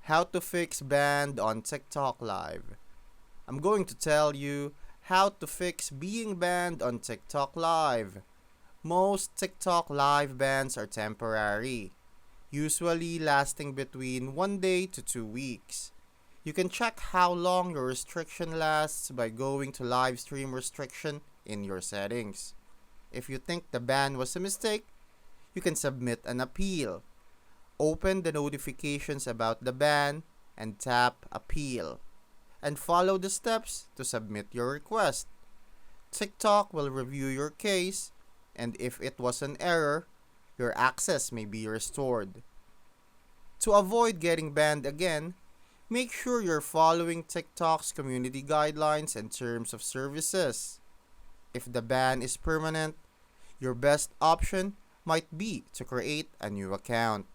How to fix banned on TikTok Live. I'm going to tell you how to fix being banned on TikTok Live. Most TikTok Live bans are temporary, usually lasting between 1 day to 2 weeks. You can check how long your restriction lasts by going to live stream restriction in your settings. If you think the ban was a mistake, you can submit an appeal. Open the notifications about the ban and tap Appeal. And follow the steps to submit your request. TikTok will review your case, and if it was an error, your access may be restored. To avoid getting banned again, make sure you're following TikTok's community guidelines and terms of services. If the ban is permanent, your best option might be to create a new account.